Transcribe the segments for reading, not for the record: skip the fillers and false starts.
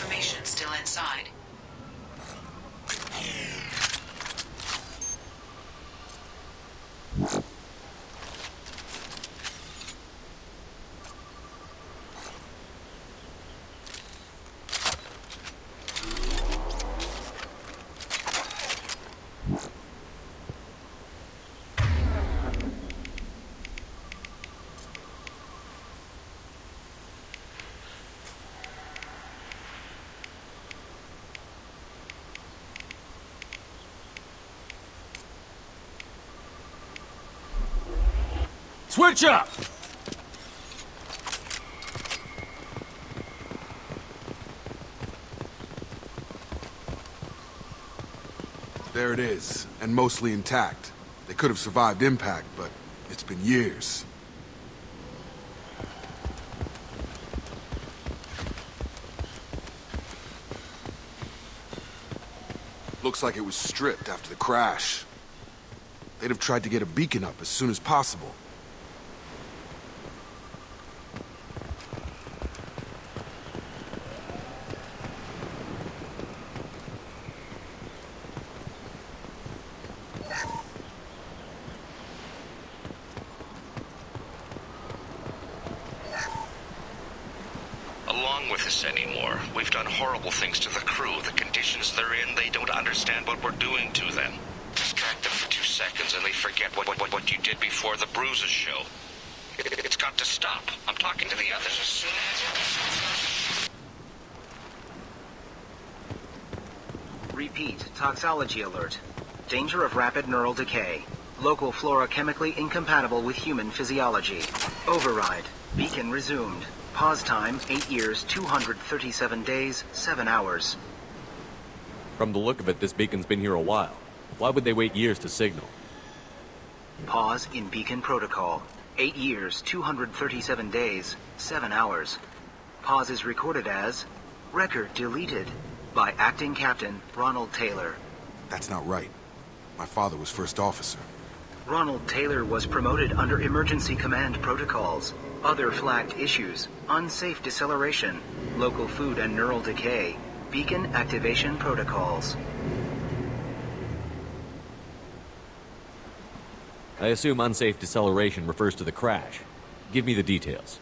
information still inside. Switch up! There it is, and mostly intact. They could have survived impact, but it's been years. Looks like it was stripped after the crash. They'd have tried to get a beacon up as soon as possible. Along with us anymore. We've done horrible things to the crew. The conditions they're in, they don't understand what we're doing to them. Distract them for 2 seconds and they forget what you did before the bruises show. It's got to stop. I'm talking to the others as soon as... Repeat, toxology alert. Danger of rapid neural decay. Local flora chemically incompatible with human physiology. Override. Beacon resumed. Pause time, 8 years, 237 days, 7 hours. From the look of it, this beacon's been here a while. Why would they wait years to signal? Pause in beacon protocol. 8 years, 237 days, 7 hours. Pause is recorded as record deleted by Acting Captain Ronald Taylor. That's not right. My father was first officer. Ronald Taylor was promoted under emergency command protocols. Other flagged issues: unsafe deceleration, local food and neural decay, beacon activation protocols. I assume unsafe deceleration refers to the crash. Give me the details.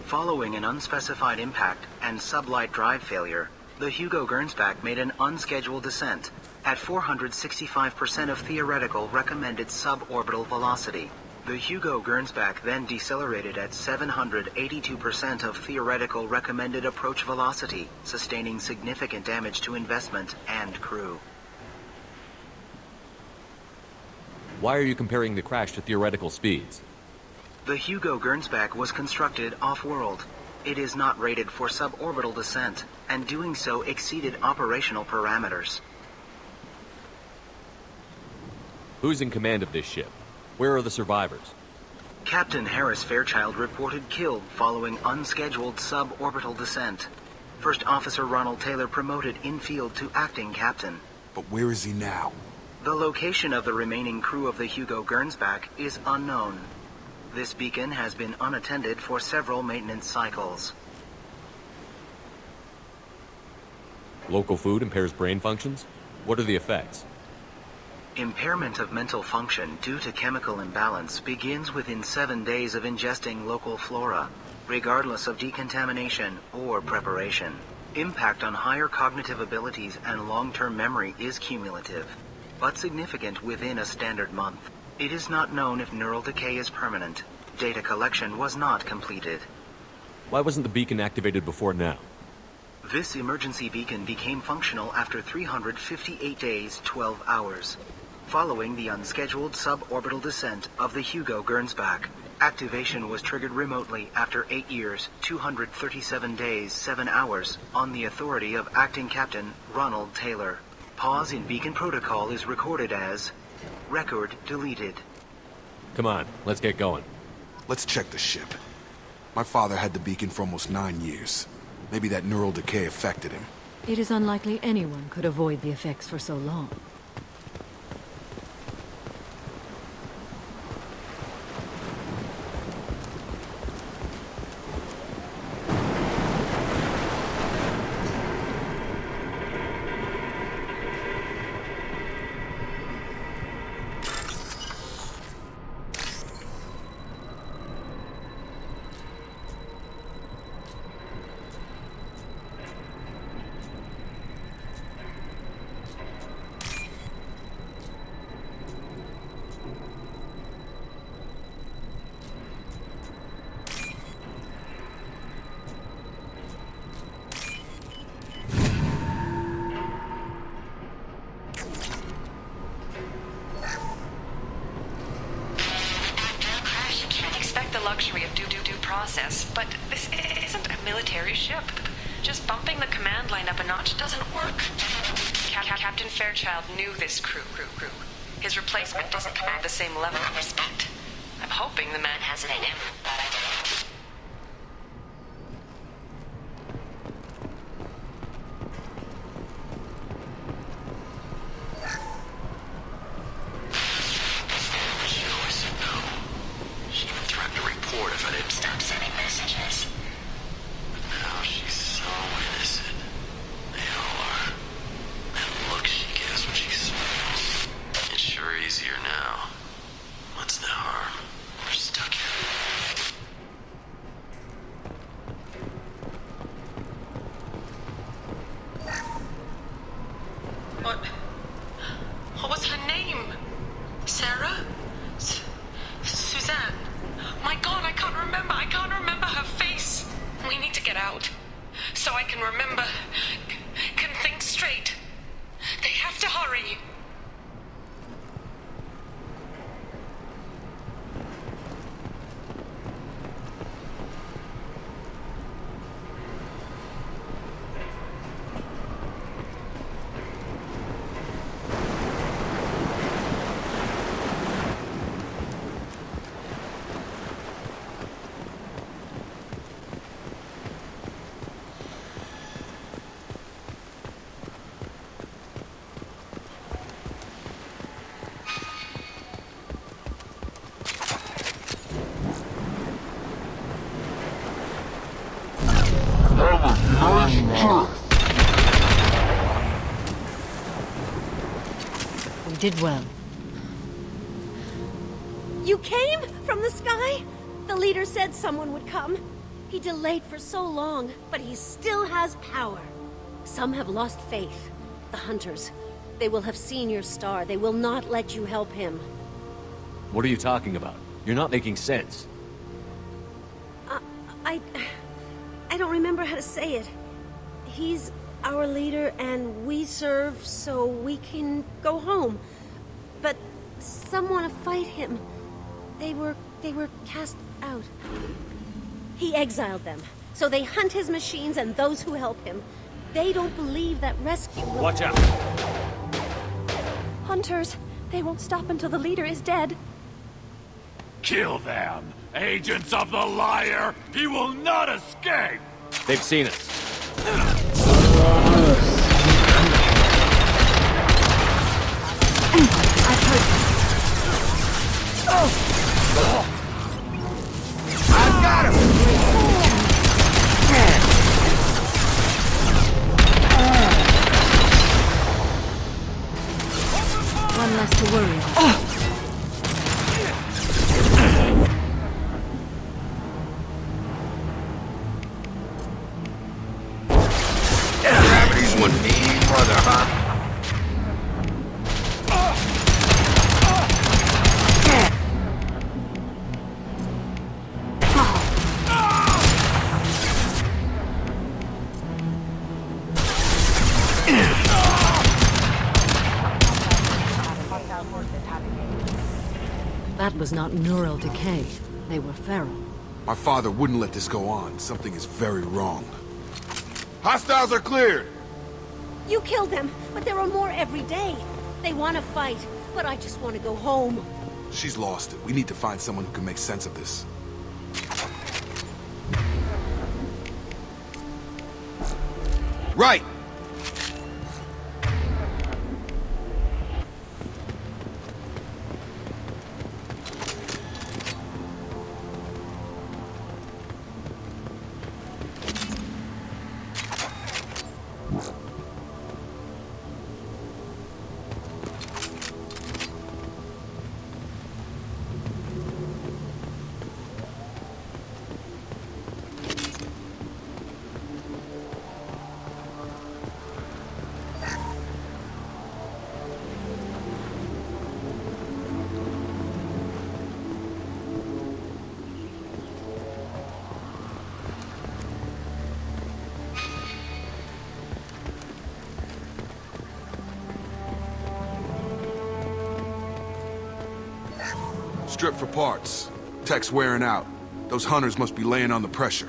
Following an unspecified impact and sublight drive failure, the Hugo Gernsback made an unscheduled descent at 465% of theoretical recommended suborbital velocity. The Hugo Gernsback then decelerated at 782% of theoretical recommended approach velocity, sustaining significant damage to investment and crew. Why are you comparing the crash to theoretical speeds? The Hugo Gernsback was constructed off-world. It is not rated for suborbital descent, and doing so exceeded operational parameters. Who's in command of this ship? Where are the survivors? Captain Harris Fairchild reported killed following unscheduled suborbital descent. First Officer Ronald Taylor promoted in-field to acting captain. But where is he now? The location of the remaining crew of the Hugo Gernsback is unknown. This beacon has been unattended for several maintenance cycles. Local food impairs brain functions? What are the effects? Impairment of mental function due to chemical imbalance begins within 7 days of ingesting local flora, regardless of decontamination or preparation. Impact on higher cognitive abilities and long-term memory is cumulative, but significant within a standard month. It is not known if neural decay is permanent. Data collection was not completed. Why wasn't the beacon activated before now? This emergency beacon became functional after 358 days, 12 hours. Following the unscheduled suborbital descent of the Hugo Gernsback, activation was triggered remotely after 8 years, 237 days, 7 hours, on the authority of Acting Captain Ronald Taylor. Pause in beacon protocol is recorded as record deleted. Come on, let's get going. Let's check the ship. My father had the beacon for almost 9 years. Maybe that neural decay affected him. It is unlikely anyone could avoid the effects for so long. process, but this isn't a military ship. Just bumping the command line up a notch doesn't work. Captain Fairchild knew this crew. His replacement doesn't command the same level of respect. I'm hoping the man has it in him. She even threatened to report if I didn't stop sending messages. But now she's so innocent. They all are. That look she gives when she smiles. It's sure easier now. What's the harm? We're stuck here. What was her name? Sarah? Suzanne? My God, I can't remember. I can't remember her face. We need to get out. So I can remember. Can think straight. They have to hurry. We did well. You came from the sky? The leader said someone would come. He delayed for so long, but he still has power. Some have lost faith. The hunters. They will have seen your star. They will not let you help him. What are you talking about? You're not making sense. I don't remember how to say it. He's our leader and we serve so we can go home. But some want to fight him. They were cast out. He exiled them. So they hunt his machines and those who help him. They don't believe that rescue will... Watch out! Hunters, they won't stop until the leader is dead. Kill them! Agents of the liar! He will not escape! They've seen us. I've heard. I got him! One less to worry about. Gravity's one mean brother, huh? That was not neural decay. They were feral. My father wouldn't let this go on. Something is very wrong. Hostiles are cleared! You killed them, but there are more every day. They want to fight, but I just want to go home. She's lost it. We need to find someone who can make sense of this. Right! Strip for parts. Tech's wearing out. Those hunters must be laying on the pressure.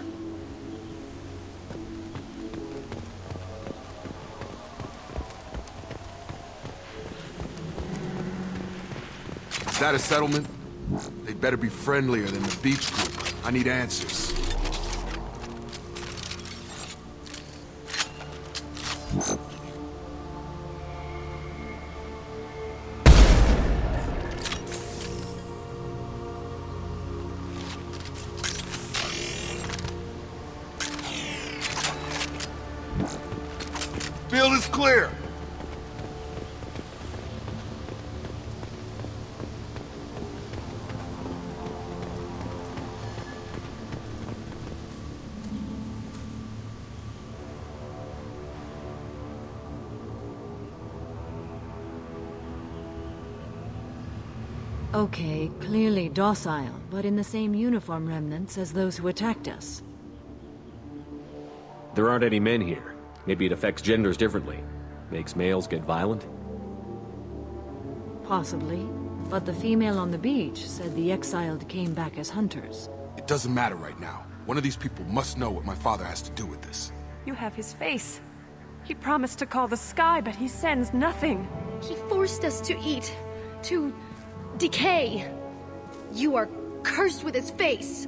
Is that a settlement? They'd better be friendlier than the beach group. I need answers. Field is clear. Okay, clearly docile, but in the same uniform remnants as those who attacked us. There aren't any men here. Maybe it affects genders differently. Makes males get violent? Possibly. But the female on the beach said the exiled came back as hunters. It doesn't matter right now. One of these people must know what my father has to do with this. You have his face. He promised to call the sky, but he sends nothing. He forced us to eat, to decay. You are cursed with his face.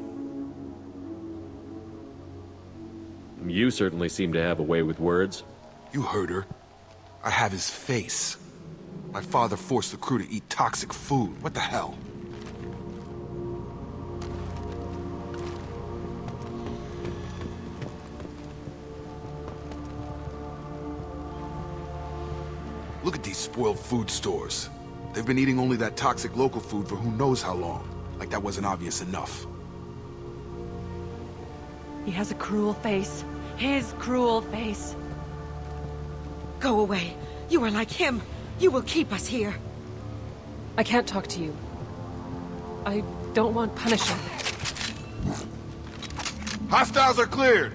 You certainly seem to have a way with words. You heard her. I have his face. My father forced the crew to eat toxic food. What the hell? Look at these spoiled food stores. They've been eating only that toxic local food for who knows how long. Like that wasn't obvious enough. He has a cruel face. His cruel face. Go away. You are like him. You will keep us here. I can't talk to you. I don't want punishment. Hostiles are cleared!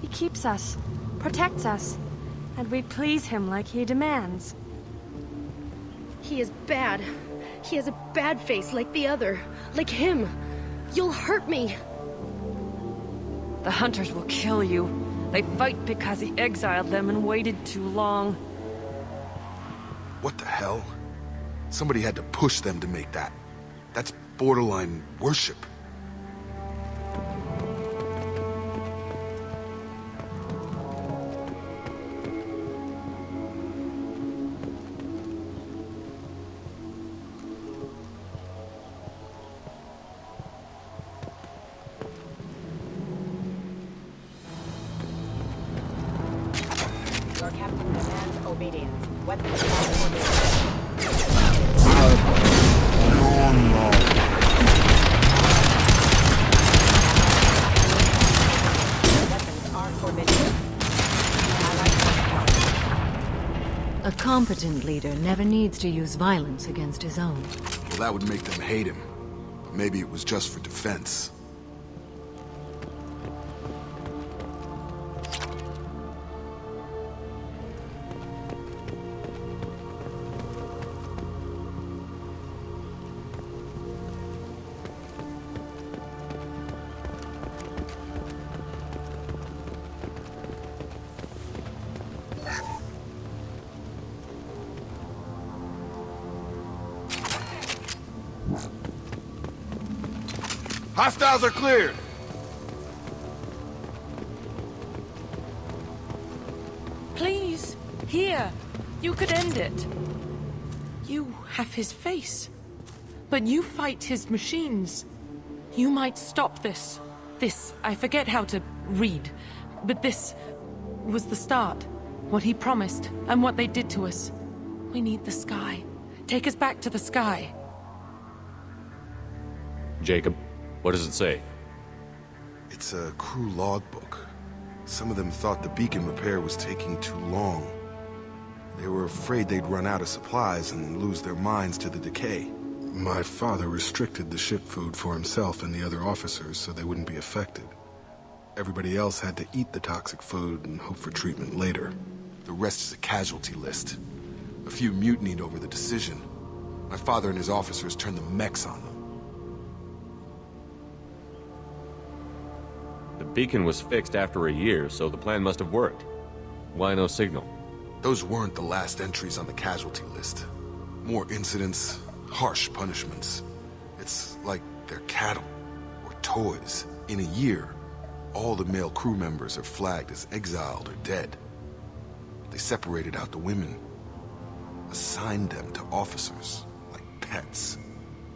He keeps us, protects us, and we please him like he demands. He is bad. He has a bad face like the other. Like him. You'll hurt me. The hunters will kill you. They fight because he exiled them and waited too long. What the hell? Somebody had to push them to make that. That's borderline worship. Your captain demands obedience. Weapons are forbidden. Weapons are forbidden. A competent leader never needs to use violence against his own. Well, that would make them hate him. But maybe it was just for defense. Hostiles are cleared! Please, here. You could end it. You have his face. But you fight his machines. You might stop this. This, I forget how to read. But this was the start. What he promised, and what they did to us. We need the sky. Take us back to the sky. Jacob, what does it say? It's a crew logbook. Some of them thought the beacon repair was taking too long. They were afraid they'd run out of supplies and lose their minds to the decay. My father restricted the ship food for himself and the other officers so they wouldn't be affected. Everybody else had to eat the toxic food and hope for treatment later. The rest is a casualty list. A few mutinied over the decision. My father and his officers turned the mechs on them. The beacon was fixed after a year, so the plan must have worked. Why no signal? Those weren't the last entries on the casualty list. More incidents, harsh punishments. It's like they're cattle, or toys. In a year, all the male crew members are flagged as exiled or dead. They separated out the women, assigned them to officers, like pets.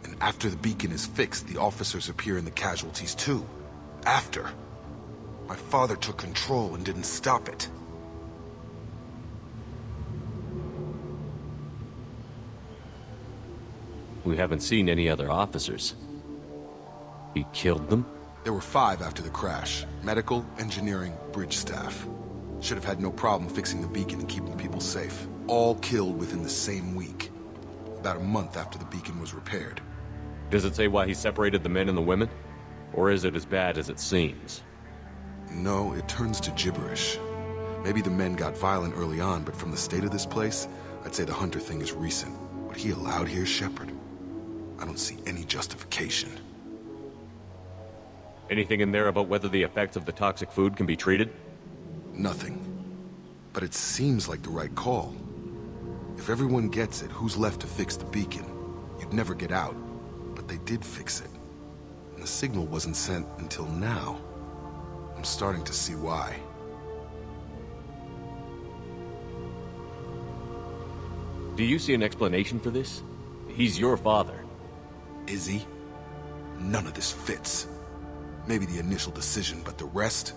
And after the beacon is fixed, the officers appear in the casualties too. After. My father took control and didn't stop it. We haven't seen any other officers. He killed them? There were 5 after the crash. Medical, engineering, bridge staff. Should have had no problem fixing the beacon and keeping people safe. All killed within the same week. About a month after the beacon was repaired. Does it say why he separated the men and the women? Or is it as bad as it seems? No, it turns to gibberish. Maybe the men got violent early on, but from the state of this place, I'd say the Hunter thing is recent. What he allowed here, Shepard? I don't see any justification. Anything in there about whether the effects of the toxic food can be treated? Nothing. But it seems like the right call. If everyone gets it, who's left to fix the beacon? You'd never get out. But they did fix it. And the signal wasn't sent until now. I'm starting to see why. Do you see an explanation for this? He's your father. Is he? None of this fits. Maybe the initial decision, but the rest?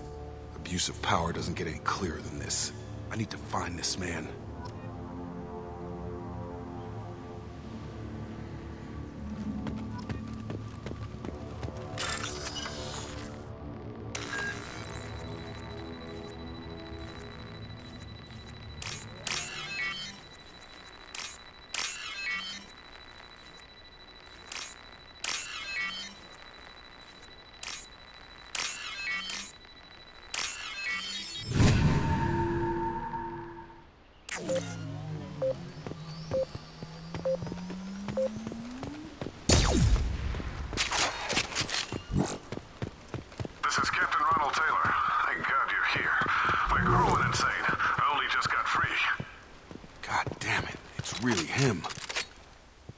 Abuse of power doesn't get any clearer than this. I need to find this man.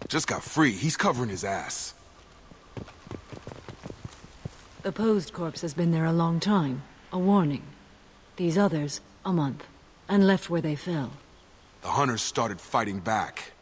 Just got free. He's covering his ass. The posed corpse has been there a long time. A warning. These others, a month. And left where they fell. The hunters started fighting back.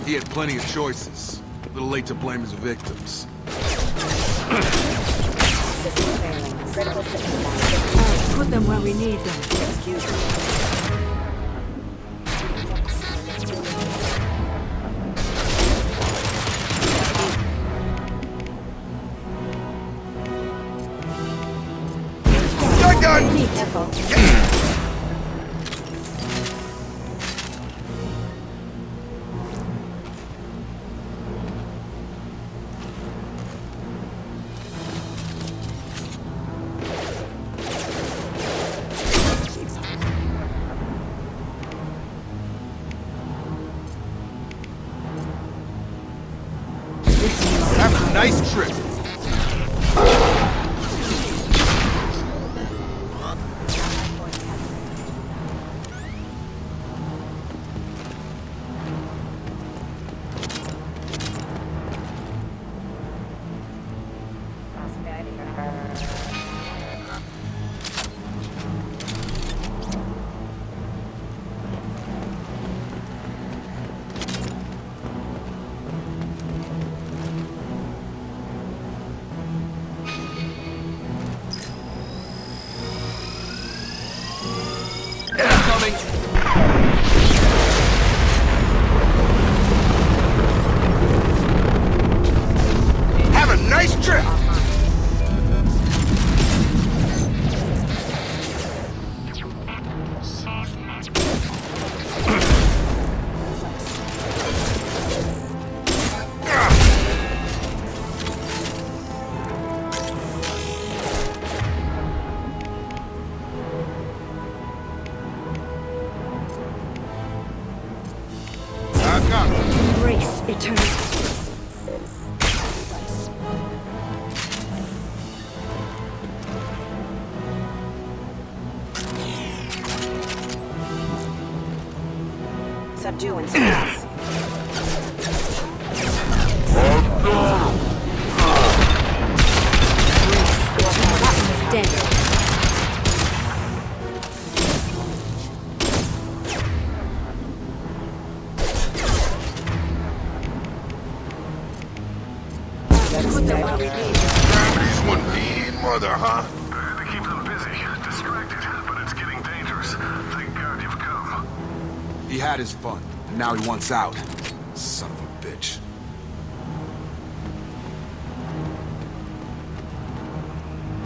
He had plenty of choices. A little late to blame his victims. Put them where we need them. Excuse me. Have a nice trip. eternity. Subdue and suppress. Dead. Gravity's one mean mother, huh? I had to keep them busy, distracted, but it's getting dangerous. Thank God you've come. He had his fun, and now he wants out. Son of a bitch.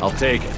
I'll take it.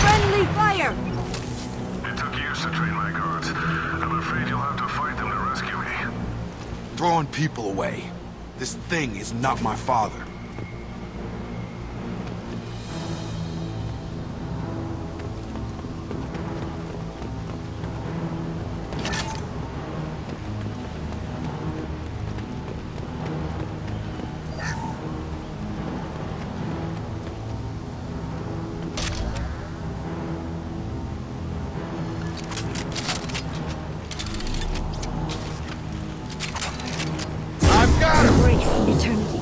Friendly fire! It took years to train my guards. I'm afraid you'll have to fight them to rescue me. Throwing people away. This thing is not my father. I've got him! Embrace eternity.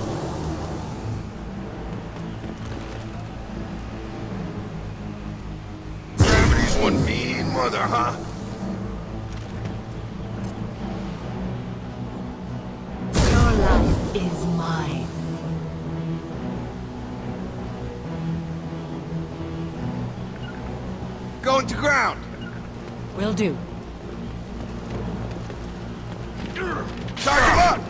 Gravity's one mean mother, huh? Your life is mine. Going to ground! Will do. Charge him up!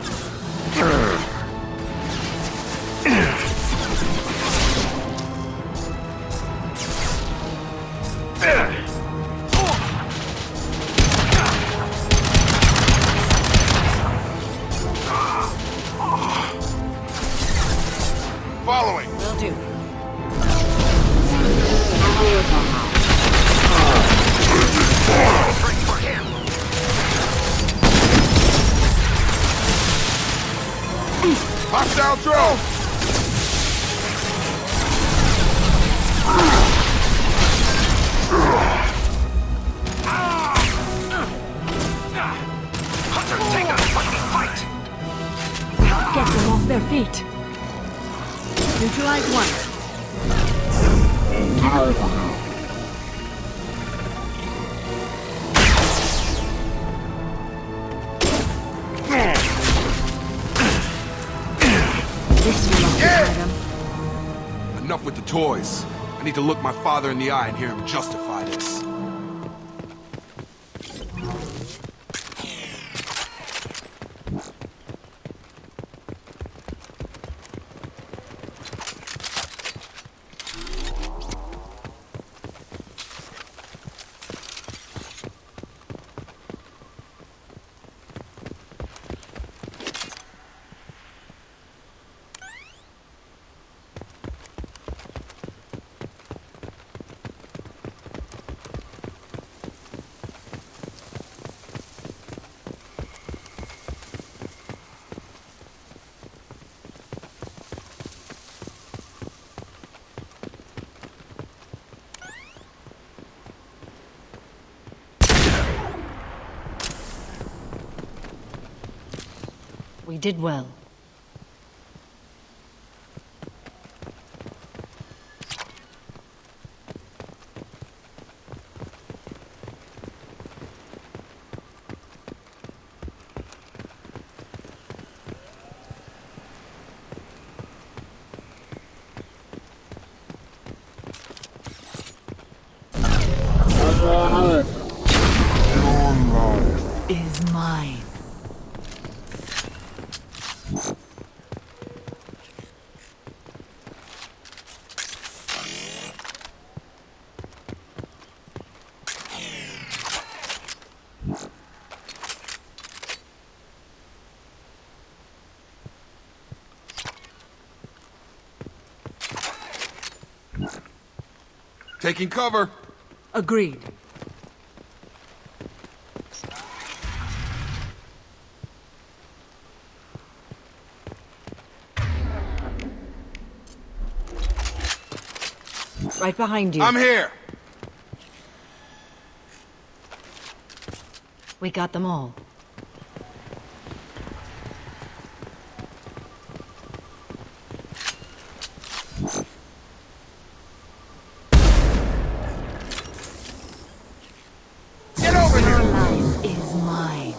Following. Will do. Hostile drone! Hunter, take us! Fight! Get them off their feet. Neutralize one. This will occupy them. enough with the toys. I need to look my father in the eye and hear him justify this. We did well. Is mine. Taking cover. Agreed. Right behind you. I'm here. We got them all. Get over here. Your life is mine.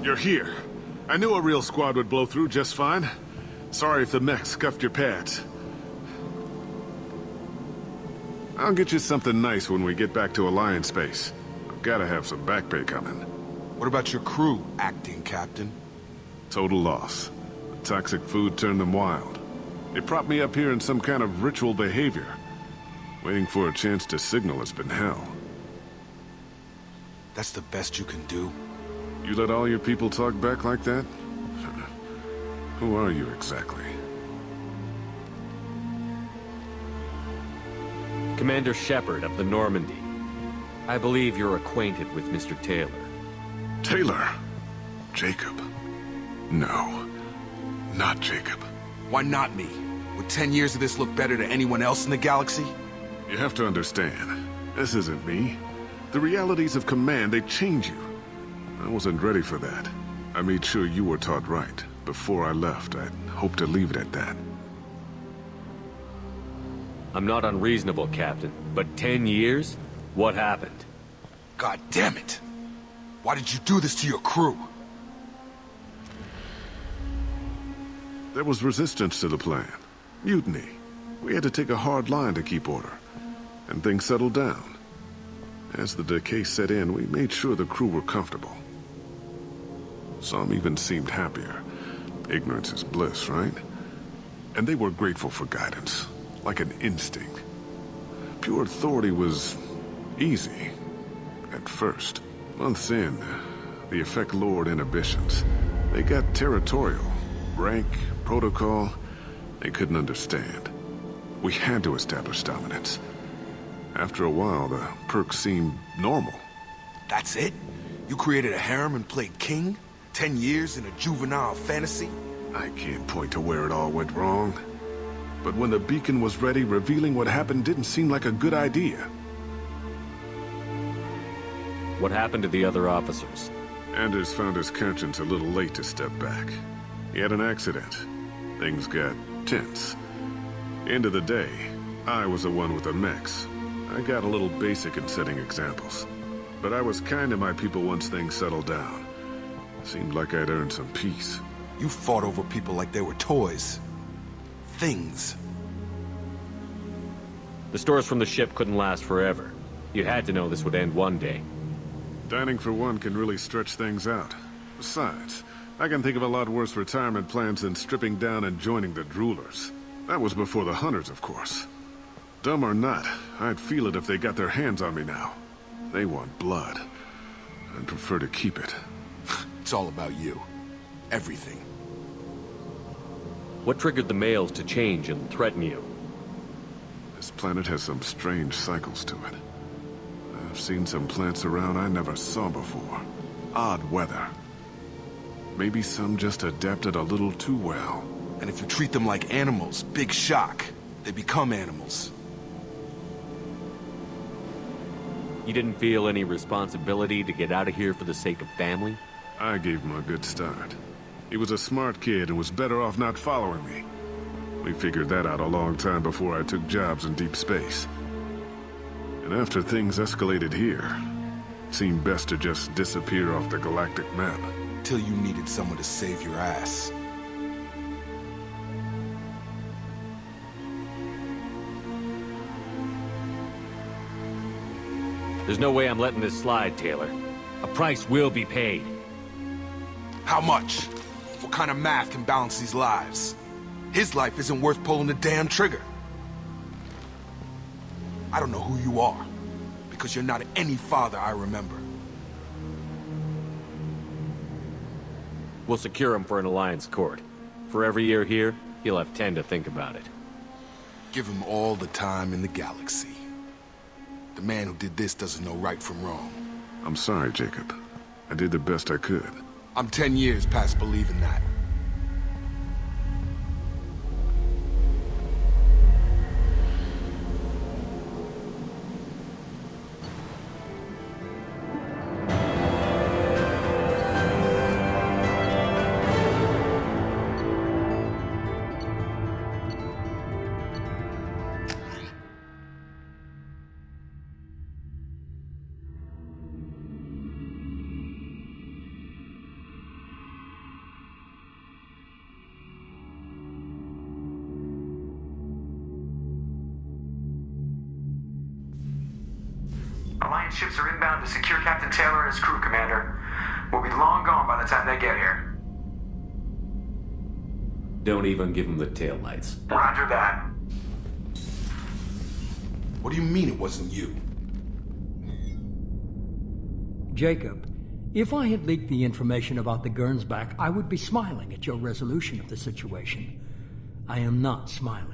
You're here. I knew a real squad would blow through just fine. Sorry if the mech scuffed your pads. I'll get you something nice when we get back to Alliance space. I've gotta have some back pay coming. What about your crew, acting captain? Total loss. The toxic food turned them wild. They propped me up here in some kind of ritual behavior. Waiting for a chance to signal has been hell. That's the best you can do? You let all your people talk back like that? Who are you exactly? Commander Shepard of the Normandy. I believe you're acquainted with Mr. Taylor. Taylor? Jacob? No. Not Jacob. Why not me? Would 10 years of this look better to anyone else in the galaxy? You have to understand, this isn't me. The realities of command, they change you. I wasn't ready for that. I made sure you were taught right. Before I left, I'd hoped to leave it at that. I'm not unreasonable, Captain, but 10 years? What happened? God damn it! Why did you do this to your crew? There was resistance to the plan. Mutiny. We had to take a hard line to keep order. And things settled down. As the decay set in, we made sure the crew were comfortable. Some even seemed happier. Ignorance is bliss, right? And they were grateful for guidance, like an instinct. Pure authority was easy, at first. Months in, the effect lowered inhibitions. They got territorial. Rank, protocol, they couldn't understand. We had to establish dominance. After a while, the perks seemed normal. That's it? You created a harem and played king? 10 years in a juvenile fantasy? I can't point to where it all went wrong. But when the beacon was ready, revealing what happened didn't seem like a good idea. What happened to the other officers? Anders found his conscience a little late to step back. He had an accident. Things got tense. End of the day, I was the one with the mechs. I got a little basic in setting examples. But I was kind to my people once things settled down. Seemed like I'd earned some peace. You fought over people like they were toys. Things. The stores from the ship couldn't last forever. You had to know this would end one day. Dining for one can really stretch things out. Besides, I can think of a lot worse retirement plans than stripping down and joining the Droolers. That was before the Hunters, of course. Dumb or not, I'd feel it if they got their hands on me now. They want blood. I'd prefer to keep it. It's all about you. Everything. What triggered the males to change and threaten you? This planet has some strange cycles to it. I've seen some plants around I never saw before. Odd weather. Maybe some just adapted a little too well. And if you treat them like animals, big shock. They become animals. You didn't feel any responsibility to get out of here for the sake of family? I gave him a good start. He was a smart kid and was better off not following me. We figured that out a long time before I took jobs in deep space. And after things escalated here, it seemed best to just disappear off the galactic map. Till you needed someone to save your ass. There's no way I'm letting this slide, Taylor. A price will be paid. How much? What kind of math can balance these lives? His life isn't worth pulling the damn trigger. I don't know who you are, because you're not any father I remember. We'll secure him for an Alliance court. For every year here, he'll have 10 to think about it. Give him all the time in the galaxy. The man who did this doesn't know right from wrong. I'm sorry, Jacob. I did the best I could. I'm 10 years past believing that. Alliance ships are inbound to secure Captain Taylor and his crew, Commander. We'll be long gone by the time they get here. Don't even give him the taillights. Roger that. What do you mean it wasn't you? Jacob, if I had leaked the information about the Gernsback, I would be smiling at your resolution of the situation. I am not smiling.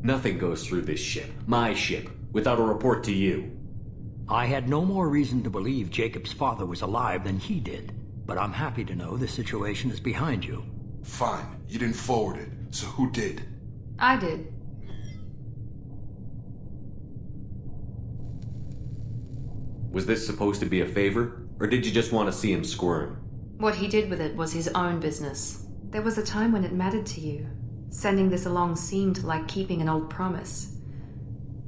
Nothing goes through this ship, my ship, without a report to you. I had no more reason to believe Jacob's father was alive than he did, but I'm happy to know the situation is behind you. Fine, you didn't forward it, so who did? I did. Was this supposed to be a favor, or did you just want to see him squirm? What he did with it was his own business. There was a time when it mattered to you. Sending this along seemed like keeping an old promise.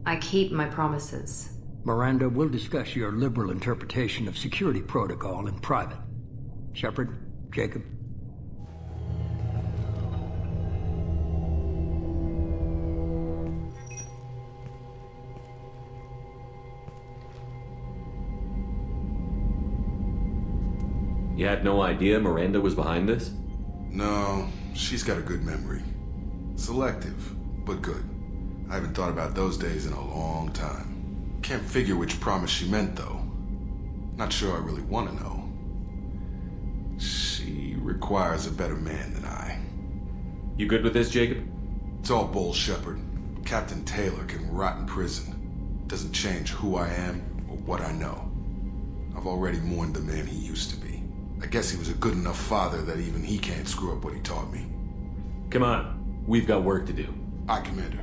I keep my promises. Miranda, we'll discuss your liberal interpretation of security protocol in private. Shepard, Jacob. You had no idea Miranda was behind this? No, she's got a good memory. Selective, but good. I haven't thought about those days in a long time. Can't figure which promise she meant, though. Not sure I really want to know. She requires a better man than I. You good with this, Jacob? It's all bull, Shepard. Captain Taylor can rot in prison. Doesn't change who I am or what I know. I've already mourned the man he used to be. I guess he was a good enough father that even he can't screw up what he taught me. Come on. We've got work to do. Aye, Commander.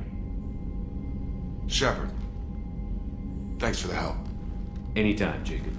Shepard, thanks for the help. Anytime, Jacob.